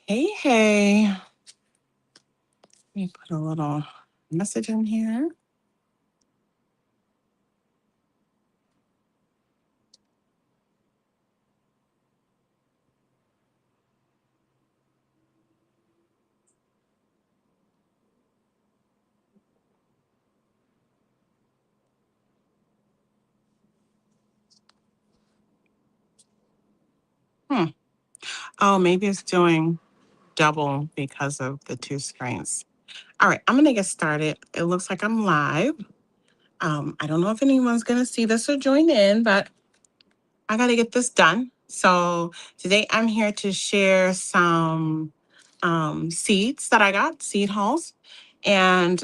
Hey, hey. Let me put a little message in here. Hmm. Oh, maybe it's doing double because of the two screens. All right, I'm going to get started. It looks like I'm live. I don't know if anyone's going to see this or join in, but I got to get this done. So today I'm here to share some seeds that I got, seed hauls, and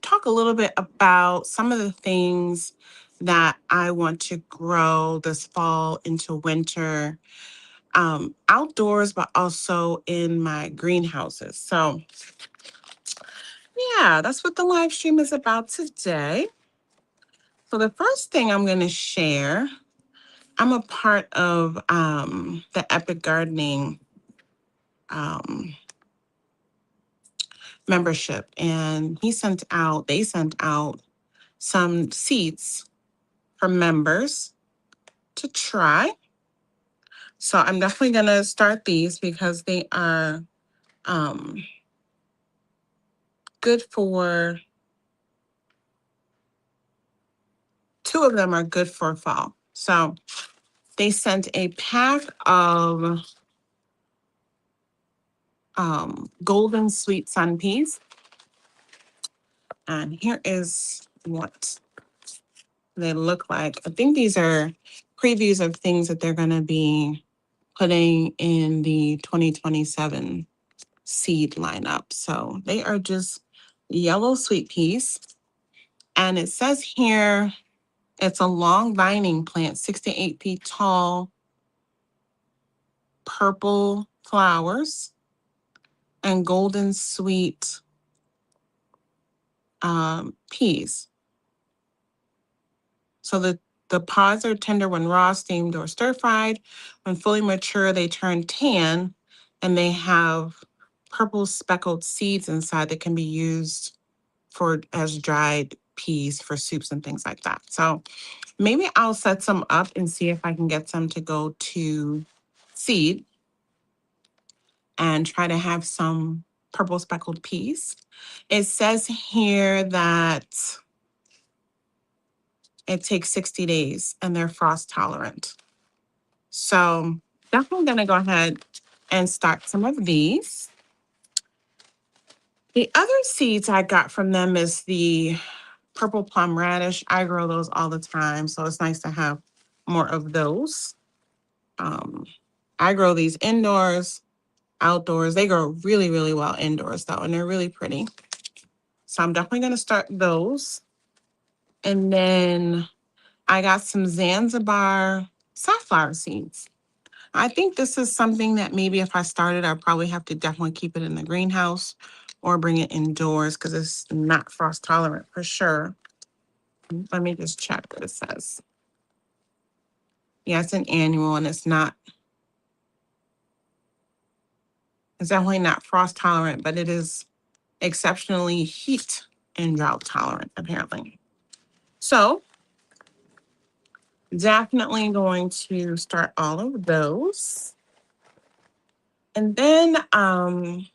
talk a little bit about some of the things that I want to grow this fall into winter, outdoors, but also in my greenhouses. So, yeah, that's what the live stream is about today. So, the first thing I'm going to share, I'm a part of the Epic Gardening um, membership, and they sent out some seeds for members to try. So I'm definitely going to start these because they are um, good for, two of them are good for fall. So they sent a pack of golden sweet sun peas. And here is what they look like. I think these are previews of things that they're going to be putting in the 2027 seed lineup. So they are just yellow sweet peas. And it says here it's a long vining plant, 6 to 8 feet tall, purple flowers, and golden sweet peas. So the pods are tender when raw, steamed, or stir fried. When fully mature, they turn tan and they have purple speckled seeds inside that can be used for as dried peas for soups and things like that. So maybe I'll set some up and see if I can get some to go to seed and try to have some purple speckled peas. It says here that it takes 60 days and they're frost tolerant. So definitely going to go ahead and start some of these. The other seeds I got from them is the purple plum radish. I grow those all the time, so it's nice to have more of those. I grow these indoors, outdoors. They grow really, really well indoors though, and they're really pretty. So I'm definitely going to start those. And then I got some Zanzibar safflower seeds. I think this is something that maybe if I started, I'd probably have to definitely keep it in the greenhouse or bring it indoors because it's not frost tolerant for sure. Let me just check what it says. Yeah, it's an annual and it's definitely not frost tolerant, but it is exceptionally heat and drought tolerant, apparently. So definitely going to start all of those. And then I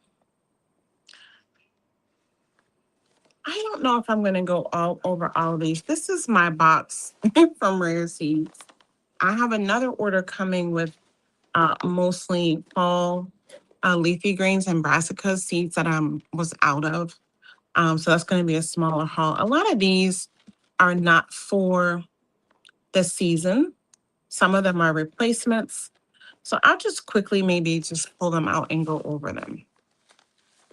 don't know if I'm going to go all over all of these. This is my box from Rare Seeds. I have another order coming with mostly fall leafy greens and brassica seeds that I was out of. So that's going to be a smaller haul. A lot of these are not for the season. Some of them are replacements. So I'll just quickly maybe just pull them out and go over them.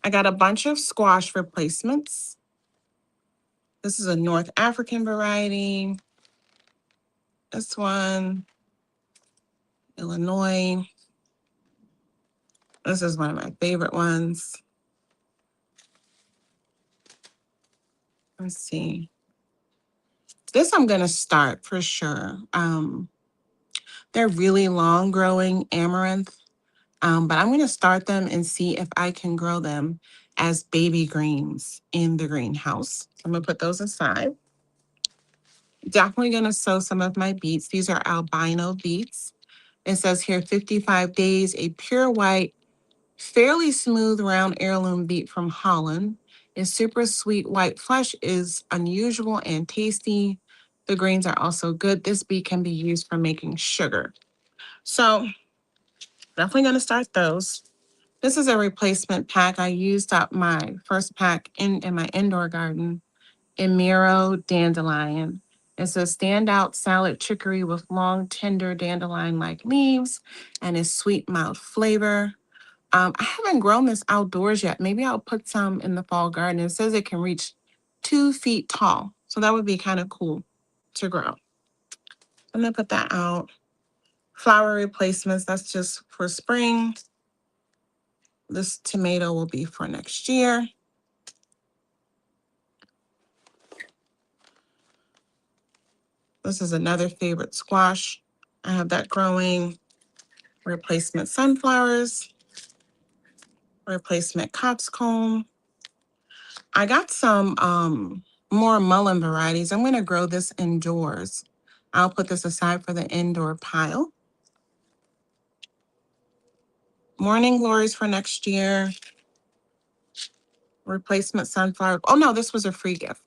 I got a bunch of squash replacements. This is a North African variety. This one, Illinois. This is one of my favorite ones. Let's see. This I'm going to start for sure. They're really long growing amaranth. But I'm going to start them and see if I can grow them as baby greens in the greenhouse. I'm going to put those aside. Definitely going to sow some of my beets. These are albino beets. It says here 55 days, a pure white, fairly smooth round heirloom beet from Holland. Its super sweet white flesh is unusual and tasty. The greens are also good. This beet can be used for making sugar. So definitely going to start those. This is a replacement pack. I used up my first pack in my indoor garden. Emiro dandelion. It's a standout salad chicory with long, tender dandelion-like leaves and a sweet, mild flavor. I haven't grown this outdoors yet. Maybe I'll put some in the fall garden. It says it can reach 2 feet tall. So that would be kind of cool to grow. I'm gonna put that out. Flower replacements, that's just for spring. This tomato will be for next year. This is another favorite squash. I have that growing. Replacement sunflowers. Replacement coxcomb. I got some more mullein varieties. I'm going to grow this indoors. I'll put this aside for the indoor pile. Morning glories for next year. Replacement sunflower. Oh no, this was a free gift.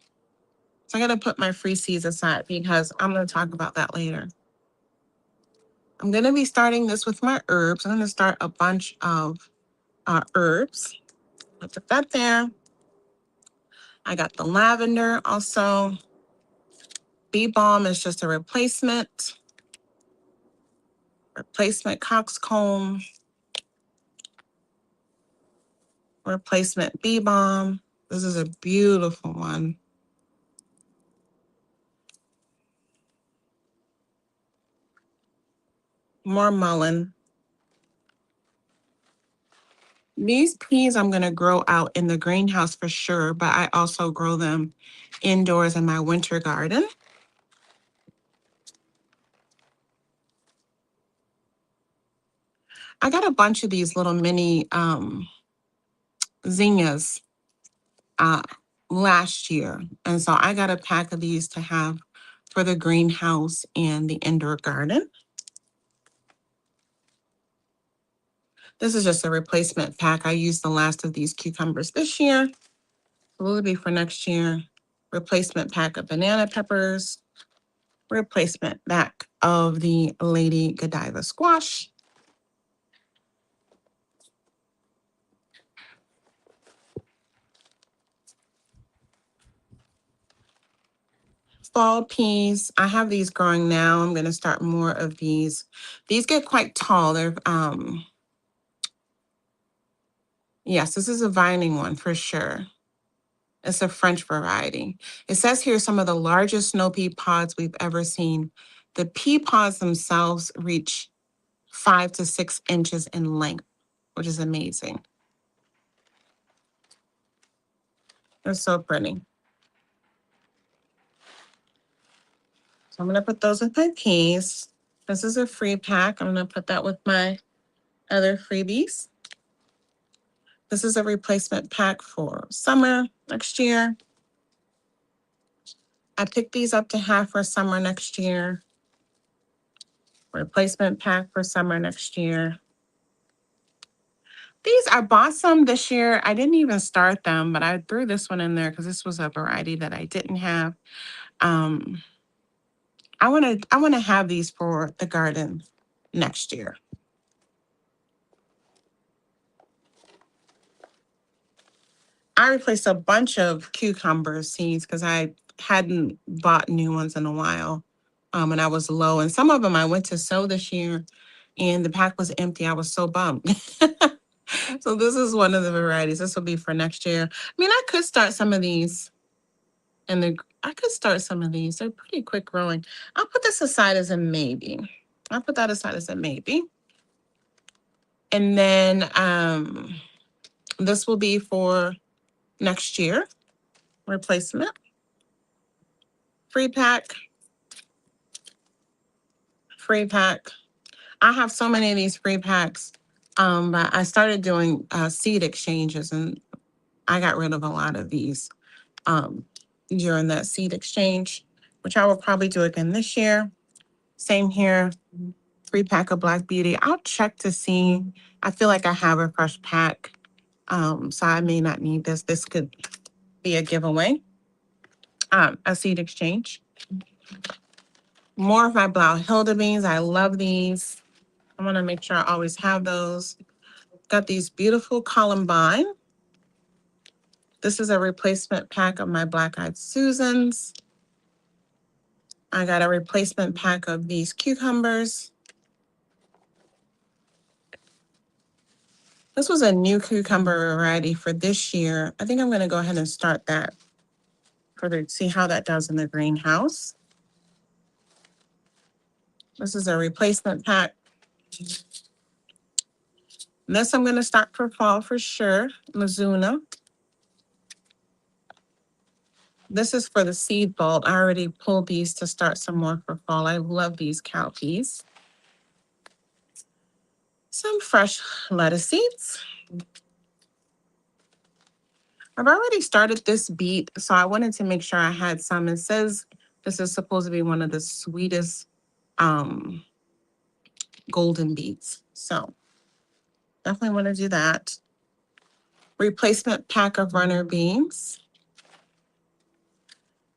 So I'm going to put my free seeds aside because I'm going to talk about that later. I'm going to be starting this with my herbs. I'm going to start a bunch of herbs. I'll put that there. I got the lavender also. Bee balm is just a replacement. Replacement coxcomb. Replacement bee balm. This is a beautiful one. More mullein. These peas I'm going to grow out in the greenhouse for sure, but I also grow them indoors in my winter garden. I got a bunch of these little mini zinnias last year. And so I got a pack of these to have for the greenhouse and the indoor garden. This is just a replacement pack. I used the last of these cucumbers this year. So will be for next year. Replacement pack of banana peppers. Replacement pack of the Lady Godiva squash. Fall peas. I have these growing now. I'm going to start more of these. These get quite tall. They're yes, this is a vining one for sure. It's a French variety. It says here some of the largest snow pea pods we've ever seen. The pea pods themselves reach 5 to 6 inches in length, which is amazing. They're so pretty. So I'm going to put those with my peas. This is a free pack. I'm going to put that with my other freebies. This is a replacement pack for summer next year. I picked these up to have for summer next year. Replacement pack for summer next year. These, I bought some this year. I didn't even start them, but I threw this one in there because this was a variety that I didn't have. I want to have these for the garden next year. I replaced a bunch of cucumber seeds because I hadn't bought new ones in a while. And I was low. And some of them I went to sow this year and the pack was empty. I was so bummed. So this is one of the varieties. This will be for next year. I mean, I could start some of these I could start some of these. They're pretty quick growing. I'll put this aside as a maybe. I'll put that aside as a maybe. And then this will be for next year. Replacement. Free pack. Free pack. I have so many of these free packs. But I started doing seed exchanges, and I got rid of a lot of these during that seed exchange, which I will probably do again this year. Same here, 3-pack of Black Beauty. I'll check to see. I feel like I have a fresh pack, so I may not need this. This could be a giveaway, a seed exchange. More of my Blauhilda beans. I love these. I want to make sure I always have those. Got these beautiful Columbine. This is a replacement pack of my Black Eyed Susans. I got a replacement pack of these cucumbers. This was a new cucumber variety for this year. I think I'm going to go ahead and start that see how that does in the greenhouse. This is a replacement pack. This I'm going to start for fall for sure. Mizuna. This is for the seed vault. I already pulled these to start some more for fall. I love these cowpeas. Some fresh lettuce seeds. I've already started this beet, so I wanted to make sure I had some. It says this is supposed to be one of the sweetest golden beets. So definitely want to do that. Replacement pack of runner beans.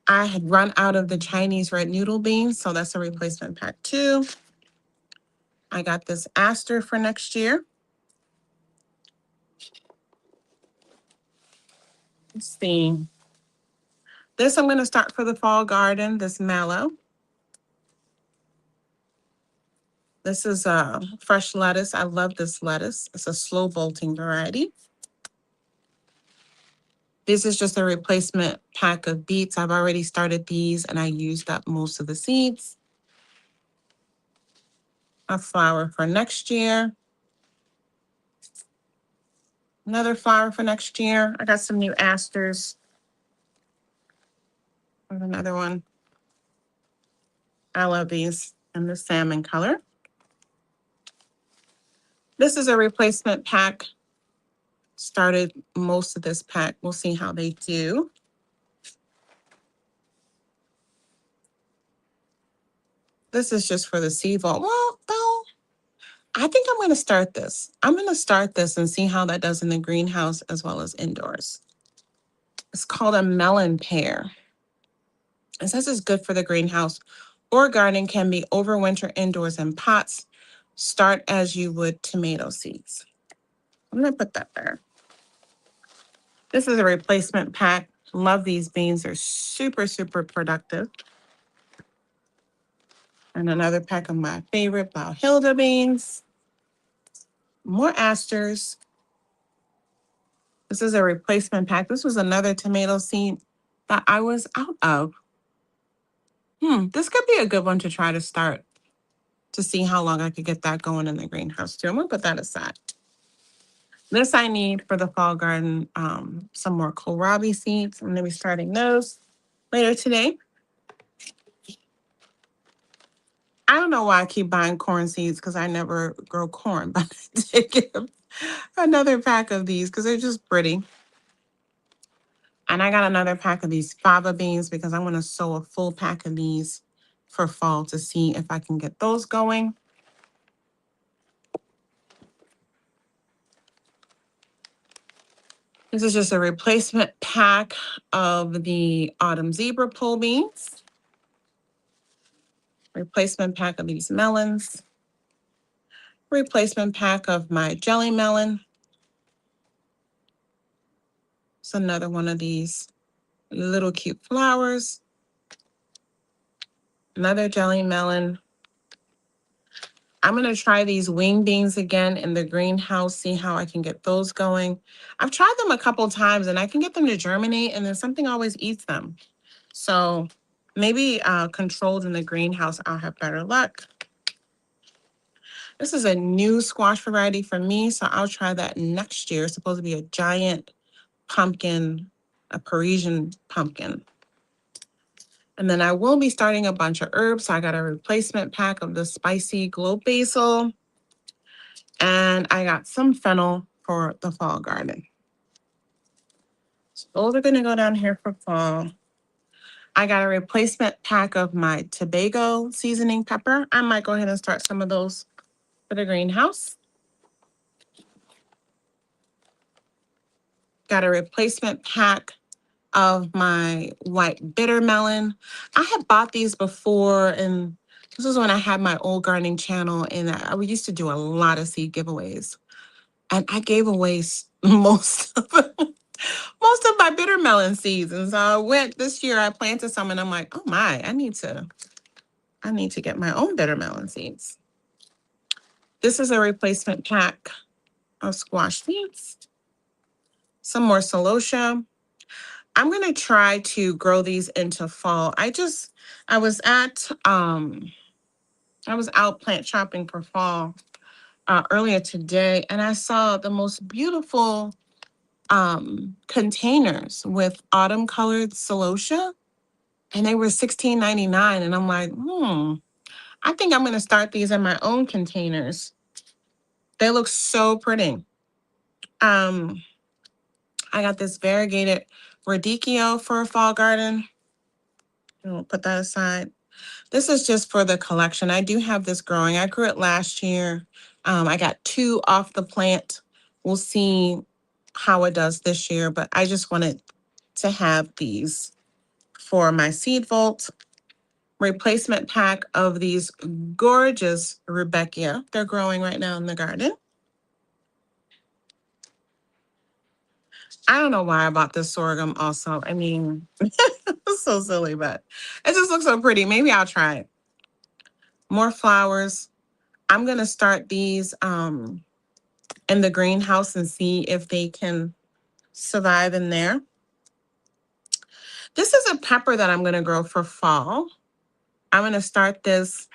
I had run out of the Chinese red noodle beans, so that's a replacement pack too. I got this aster for next year. Let's see. This I'm going to start for the fall garden, this mallow. This is a fresh lettuce. I love this lettuce. It's a slow bolting variety. This is just a replacement pack of beets. I've already started these and I used up most of the seeds. A flower for next year. Another flower for next year. I got some new asters. There's another one. I love these in the salmon color. This is a replacement pack. Started most of this pack. We'll see how they do. This is just for the seed vault. Well, though, I think I'm going to start this. I'm going to start this and see how that does in the greenhouse as well as indoors. It's called a melon pear. It says it's good for the greenhouse or garden, can be overwinter indoors in pots. Start as you would tomato seeds. I'm going to put that there. This is a replacement pack. Love these beans. They're super, super productive. And another pack of my favorite Blauhilda beans. More asters. This is a replacement pack. This was another tomato seed that I was out of. This could be a good one to try to start to see how long I could get that going in the greenhouse too. I'm gonna put that aside. This I need for the fall garden, some more kohlrabi seeds. I'm gonna be starting those later today. I don't know why I keep buying corn seeds because I never grow corn, but I did get another pack of these because they're just pretty. And I got another pack of these fava beans because I'm going to sow a full pack of these for fall to see if I can get those going. This is just a replacement pack of the autumn zebra pole beans. Replacement pack of these melons. Replacement pack of my jelly melon. It's another one of these little cute flowers. Another jelly melon. I'm going to try these wing beans again in the greenhouse, see how I can get those going. I've tried them a couple times and I can get them to germinate and then something always eats them. So maybe controlled in the greenhouse, I'll have better luck. This is a new squash variety for me, so I'll try that next year. It's supposed to be a giant pumpkin, a Parisian pumpkin. And then I will be starting a bunch of herbs. So I got a replacement pack of the spicy globe basil. And I got some fennel for the fall garden. So those are going to go down here for fall. I got a replacement pack of my Tobago seasoning pepper. I might go ahead and start some of those for the greenhouse. Got a replacement pack of my white bitter melon. I had bought these before, and this was when I had my old gardening channel, and I used to do a lot of seed giveaways. And I gave away most of most of my bitter melon seeds. And so I went this year, I planted some, and I'm like, oh my, I need to get my own bitter melon seeds. This is a replacement pack of squash seeds. Some more celosia. I'm gonna try to grow these into fall. I was out plant shopping for fall earlier today, and I saw the most beautiful containers with autumn colored celosia, and they were $16.99. And I'm like, I think I'm gonna start these in my own containers. They look so pretty. Um, I got this variegated radicchio for a fall garden. I'll put that aside. This is just for the collection. I do have this growing. I grew it last year. I got 2 off the plant. We'll see how it does this year, but I just wanted to have these for my seed vault. Replacement pack of these gorgeous Rudbeckia. They're growing right now in the garden. I don't know why I bought this sorghum also. I mean, it's so silly, but it just looks so pretty. Maybe I'll try it. More flowers. I'm going to start these in the greenhouse and see if they can survive in there. This is a pepper that I'm going to grow for fall. I'm going to start this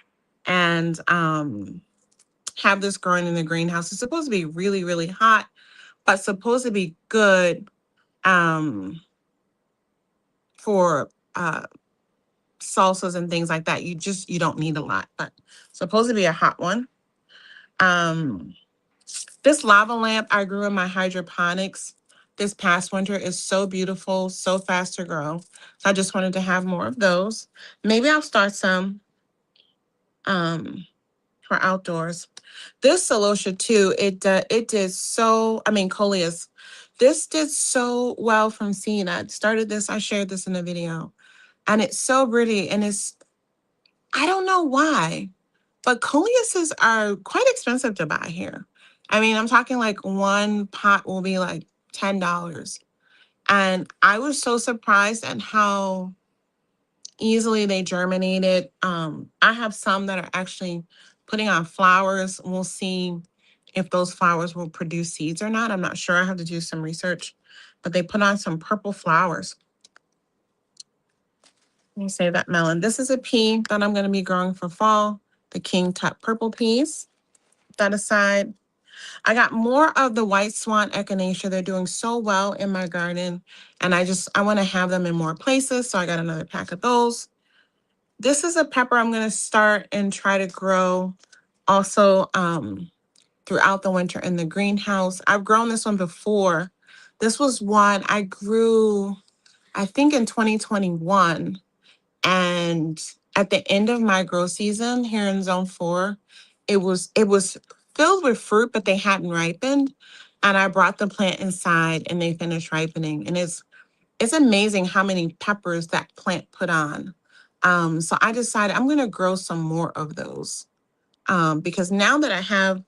and have this growing in the greenhouse. It's supposed to be really, really hot, but supposed to be good for salsas and things like that. You don't need a lot, but supposed to be a hot one. This lava lamp I grew in my hydroponics this past winter is so beautiful, so fast to grow. So I just wanted to have more of those. Maybe I'll start some for outdoors. This celosia too, it did so, I mean, coleus. This did so well from seed. I started this, I shared this in a video, and it's so pretty. And I don't know why, but coleuses are quite expensive to buy here. I mean, I'm talking like one pot will be like $10. And I was so surprised at how easily they germinated. I have some that are actually putting on flowers. We'll see if those flowers will produce seeds or not. I'm not sure. I have to do some research, but they put on some purple flowers. Let me save that melon. This is a pea that I'm going to be growing for fall, the King Tut purple peas. Put that aside. I got more of the white swan echinacea. They're doing so well in my garden, and I want to have them in more places, so I got another pack of those. This is a pepper I'm going to start and try to grow also throughout the winter in the greenhouse. I've grown this one before. This was one I grew, I think, in 2021. And at the end of my grow season here in Zone 4, it was filled with fruit, but they hadn't ripened. And I brought the plant inside and they finished ripening. And it's amazing how many peppers that plant put on. So I decided I'm going to grow some more of those because now that I have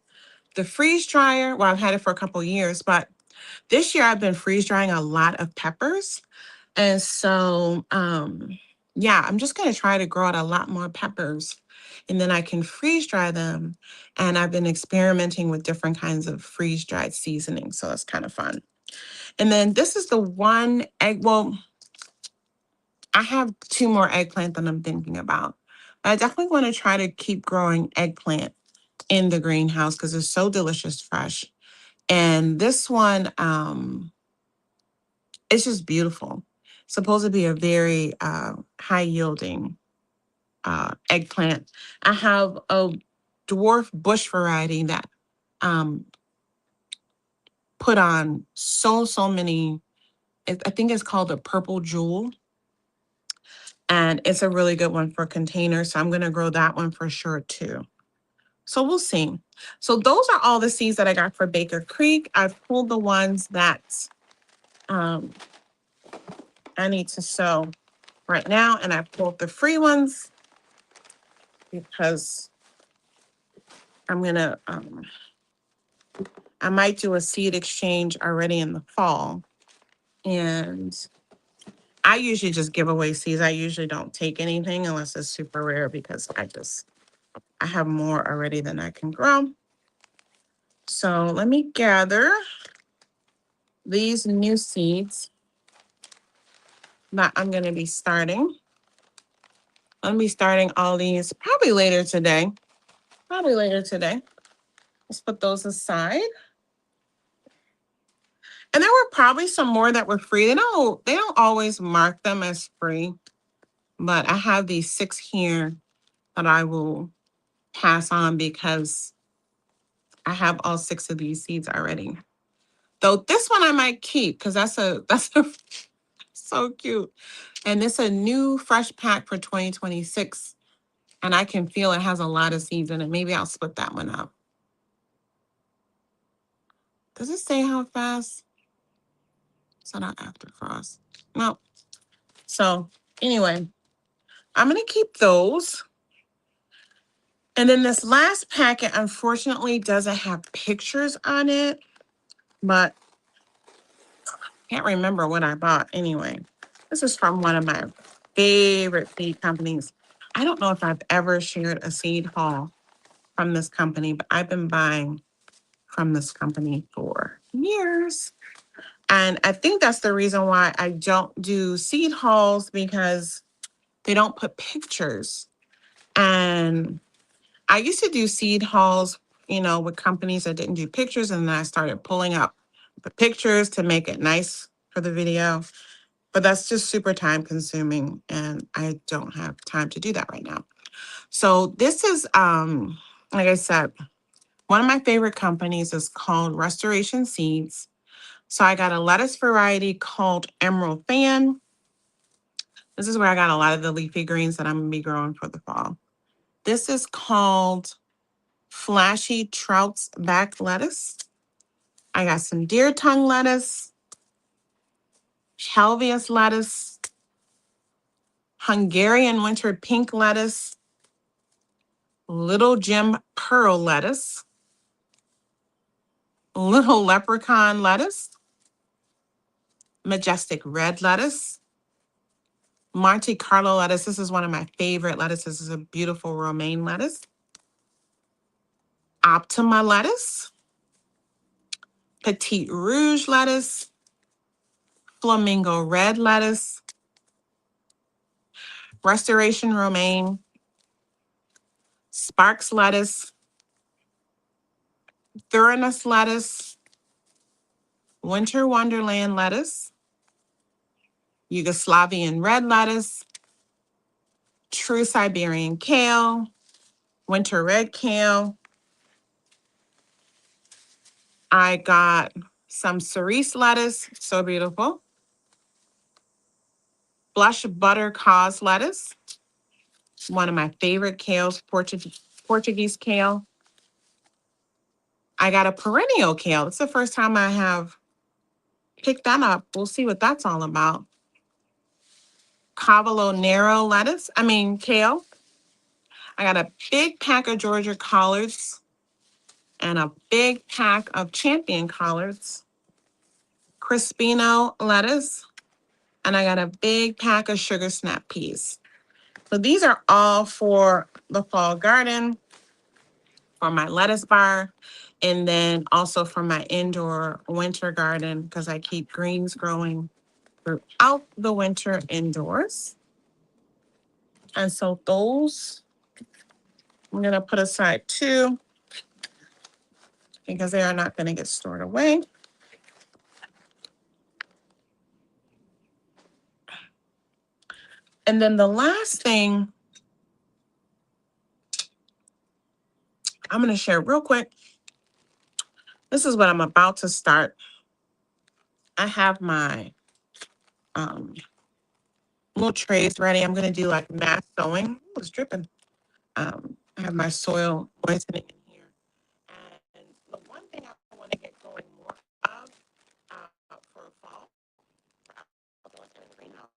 the freeze dryer, well, I've had it for a couple years, but this year I've been freeze drying a lot of peppers. And so, yeah, I'm just going to try to grow out a lot more peppers and then I can freeze dry them. And I've been experimenting with different kinds of freeze dried seasoning. So that's kind of fun. And then this is the one egg. Well, I have 2 more eggplant that I'm thinking about. I definitely want to try to keep growing eggplant in the greenhouse because it's so delicious fresh. And this one, it's just beautiful. Supposed to be a very high yielding eggplant. I have a dwarf bush variety that put on so many. I think it's called a purple jewel. And it's a really good one for containers. So I'm going to grow that one for sure too. So we'll see. So those are all the seeds that I got for Baker Creek. I've pulled the ones that I need to sow right now. And I pulled the free ones because I'm going to, I might do a seed exchange already in the fall. And I usually just give away seeds. I usually don't take anything unless it's super rare because I have more already than I can grow. So let me gather these new seeds that I'm going to be starting. I'm going to be starting all these probably later today. Let's put those aside. And there were probably some more that were free. They don't always mark them as free, but I have these 6 here that I will pass on because I have all 6 of these seeds already. Though this one I might keep because that's so cute. And it's a new fresh pack for 2026. And I can feel it has a lot of seeds in it. Maybe I'll split that one up. Does it say how fast? It's not after frost. No. So anyway, I'm going to keep those. And then this last packet, unfortunately, doesn't have pictures on it, but I can't remember what I bought anyway. This is from one of my favorite seed companies. I don't know if I've ever shared a seed haul from this company, but I've been buying from this company for years. And I think that's the reason why I don't do seed hauls because they don't put pictures. And I used to do seed hauls, with companies that didn't do pictures. And then I started pulling up the pictures to make it nice for the video. But that's just super time consuming. And I don't have time to do that right now. So this is, like I said, one of my favorite companies is called Restoration Seeds. So I got a lettuce variety called Emerald Fan. This is where I got a lot of the leafy greens that I'm going to be growing for the fall. This is called Flashy Trout's Back Lettuce. I got some deer tongue lettuce, Helvius lettuce, Hungarian winter pink lettuce, Little Jim pearl lettuce, Little leprechaun lettuce, Majestic red lettuce, Monte Carlo lettuce. This is one of my favorite lettuces. This is a beautiful romaine lettuce. Optima lettuce, Petite Rouge lettuce, Flamingo red lettuce, Restoration romaine, Sparks lettuce, Thuranos lettuce, Winter Wonderland lettuce, Yugoslavian red lettuce, True Siberian kale, winter red kale. I got some cerise lettuce, so beautiful. Blush butter cause lettuce, one of my favorite kales, Portuguese kale. I got a perennial kale. It's the first time I have picked that up. We'll see what that's all about. Cavolo Nero kale. I got a big pack of Georgia collards and a big pack of champion collards. Crispino lettuce. And I got a big pack of sugar snap peas. So these are all for the fall garden, for my lettuce bar, and then also for my indoor winter garden because I keep greens growing throughout the winter indoors. And so those I'm going to put aside too because they are not going to get stored away. And then the last thing I'm going to share real quick This is what I'm about to start. I have my um, little trays ready. I'm gonna do like mass sowing. Ooh, it's dripping. I have my soil moistening in here. And the one thing I want to get going more of for fall, for outdoors and in the greenhouse,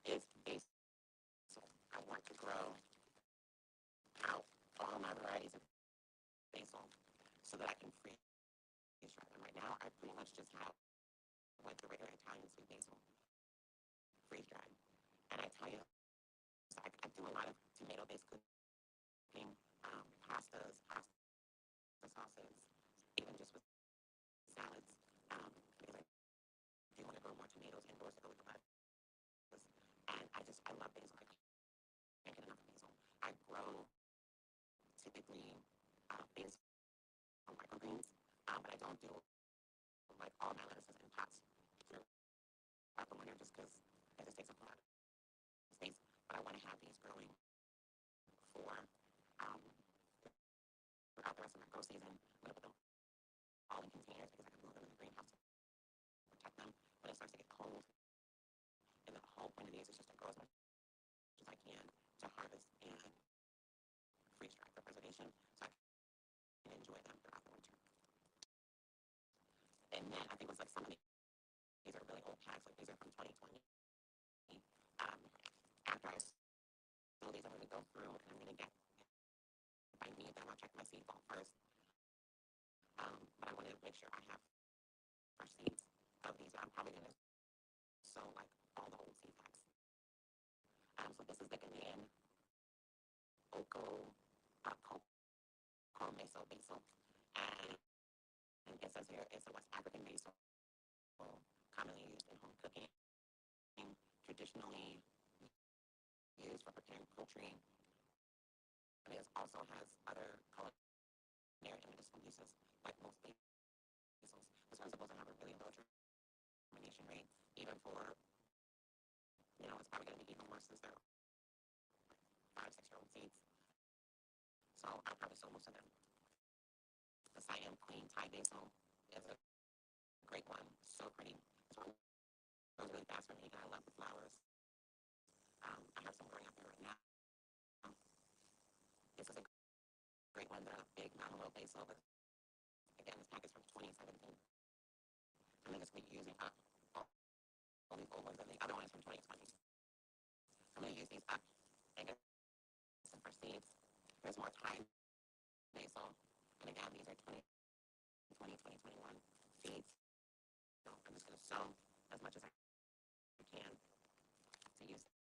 is basil. I want to grow out all my varieties of basil so that I can freeze dry them. Right now, I pretty much just have like the regular Italian sweet basil freeze dried. And I tell you, so I do a lot of tomato-based cooking, pastas, pasta sauces, even just with salads, because I do want to grow more tomatoes indoors to go with the lettuce. And I love basil. I can't get enough of basil. I grow typically basil microgreens, but I don't do like all my lettuces in pots throughout the winter just because it just takes up a lot of space. But I want to have these growing for throughout the rest of my grow season. I'm going to put them all in containers because I can move them in the greenhouse to protect them. When it starts to get cold, and the whole point of these is just to grow as much as I can to harvest and freeze dry for preservation so I can enjoy them throughout the winter. And then I think it was like some of these are really old packs, like these are from 2020. After I sow these, I'm going to go through and I'm going to get, if I need them, I'll check my seed vault first. But I want to make sure I have fresh seeds of these. I'm probably going to sow like all the old seed packs. So this is the Ghanaian Oko Meso basil. And it says here it's a West African basil, commonly used in home cooking, traditionally used for preparing poultry. And it also has other culinary and medicinal uses, like most basils. This one's supposed to have a really low germination rate, even for, it's probably going to be even worse since they're 5, 6-year-old seeds. So I'll probably sow most of them. The Siam Queen Thai basil is a great one, so pretty. This one goes really fast for me, and I love the flowers. I have some growing out there right now. This is a great one, the big Namalo basil. But again, this pack is from 2017. I'm just going to be using up all these old ones, and the other one is from 2020. I'm going to use these up and get some fresh seeds. There's more Thai basil, and again, these are 2020, 2021 seeds. So I'm just going to sow as much as I can to use them.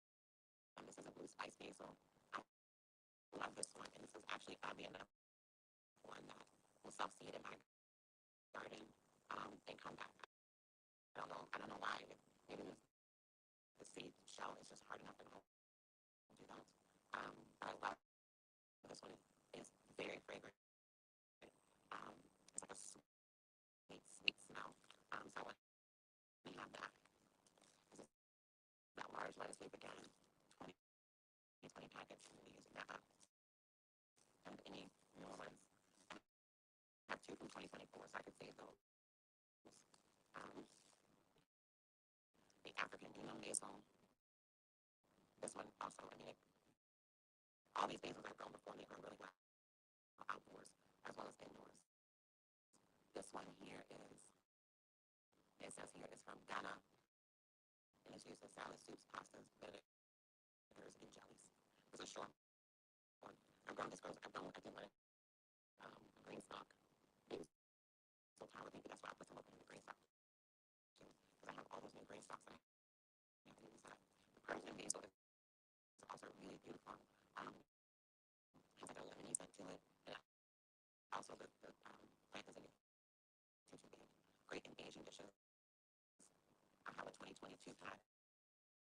This is a blue spice basil. I love this one, and this is actually oddly enough one that will self-seed in my garden and come back. I don't know why. Maybe the seed shell is just hard enough and I'll do that. But I love this one. It's very fragrant. It's like a sweet smell. So I want to have that. This is that large lettuce leaf again, 20 packets. I'm going to be using that up. And any newer ones. I have 2 from 2024, so I could save those. The African Unum basil. This one also, all these basils I've grown before, and they grow really well outdoors as well as indoors. This one here it says here it's from Ghana, and it's used in salad, soups, pastas, vinegars, and jellies. It's a short one. I've done I did one green stock. It was so tower, maybe that's why I put some of them in the green stock too, because I have all those new green stocks that I have to use that. The Persian basil is also really beautiful. Has like a lemony scent to it, and also the plant isn't too big. Great in Asian dishes. I have a 2022 pack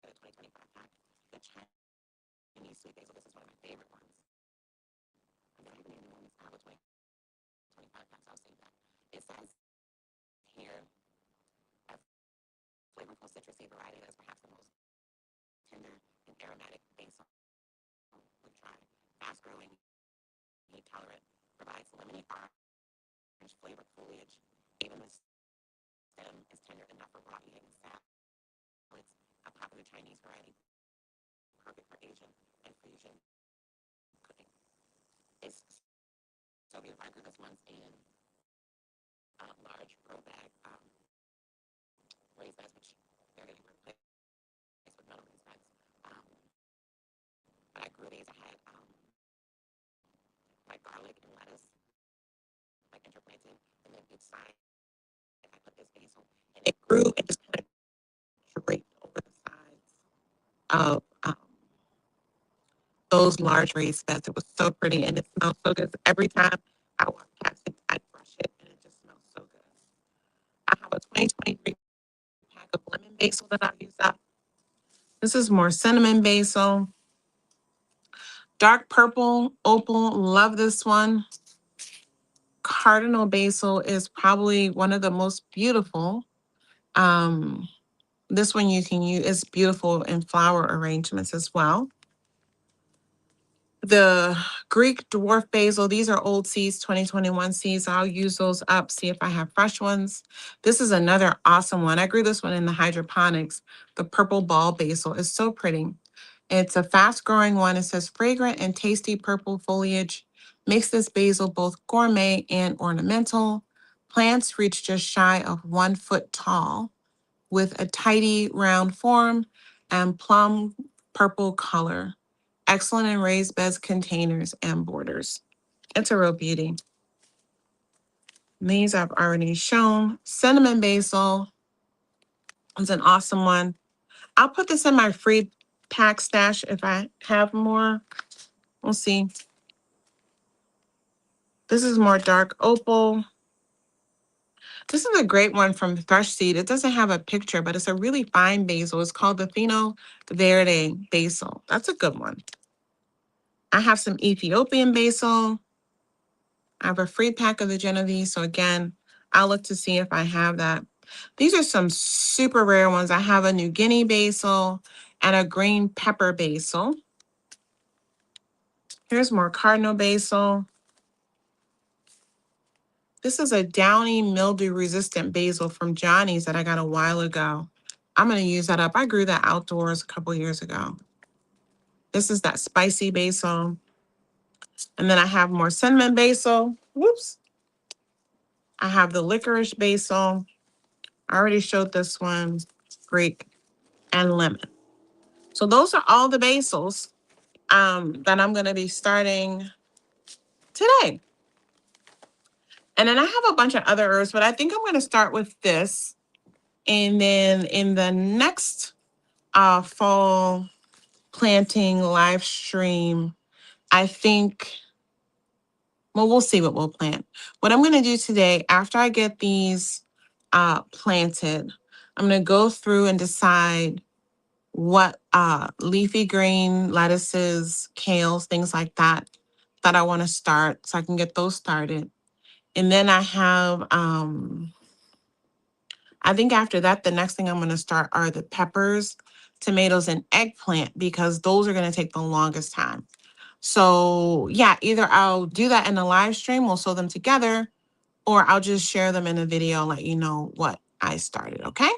and a 2025 pack. The Chinese sweet basil, this is one of my favorite ones. And then I have a new ones. I have a 2025 pack, so I'll save that. It says here a flavorful citrusy variety that is perhaps the most tender and aromatic basil we try. Fast growing, heat tolerant, provides lemony orange rich flavored foliage. Even the stem is tender enough for raw eating salads. A popular Chinese variety, perfect for Asian and fusion cooking. It's so beautiful. I grew this ones in large grow bag raised beds, which they're getting replaced with metal raised beds. Um, but I grew these. I had like garlic and lettuce, like interplanted, and then each side I put this basil, and it grew and just kind of draped over the sides of those large raised beds. It was so pretty and it smells so good. Every time I walk past it, I brush it and it just smells so good. I have a 2023 pack of lemon basil that I'll use up. This is more cinnamon basil. Dark purple, opal, love this one. Cardinal basil is probably one of the most beautiful. This one you can use, it's beautiful in flower arrangements as well. The Greek dwarf basil, these are old seeds, 2021 seeds. I'll use those up, see if I have fresh ones. This is another awesome one. I grew this one in the hydroponics. The purple ball basil is so pretty. It's a fast growing one. It says fragrant and tasty purple foliage makes this basil both gourmet and ornamental. Plants reach just shy of 1 foot tall with a tidy round form and plum purple color. Excellent in raised beds, containers, and borders. It's a real beauty. These I've already shown. Cinnamon basil is an awesome one. I'll put this in my free pack stash if I have more. We'll see. This is more dark opal. This is a great one from Fresh Seed. It doesn't have a picture, but it's a really fine basil. It's called the Fino Verde basil. That's a good one. I have some Ethiopian basil. I have a free pack of the Genovese. So again, I'll look to see if I have that. These are some super rare ones. I have a New Guinea basil and a green pepper basil. Here's more cardinal basil. This is a downy mildew resistant basil from Johnny's that I got a while ago. I'm going to use that up. I grew that outdoors a couple years ago. This is that spicy basil. And then I have more cinnamon basil. Whoops. I have the licorice basil. I already showed this one, Greek and lemon. So those are all the basils that I'm going to be starting today. And then I have a bunch of other herbs, but I think I'm going to start with this. And then in the next fall planting live stream, I think, well, we'll see what we'll plant. What I'm going to do today, after I get these planted, I'm going to go through and decide what leafy green lettuces, kales, things like that I want to start so I can get those started. And then I have, I think after that, the next thing I'm going to start are the peppers, tomatoes, and eggplant, because those are going to take the longest time. So yeah, either I'll do that in a live stream, we'll sew them together, or I'll just share them in a video and let you know what I started, okay?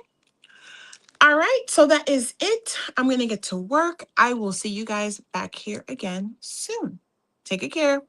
All right, so that is it. I'm going to get to work. I will see you guys back here again soon. Take good care.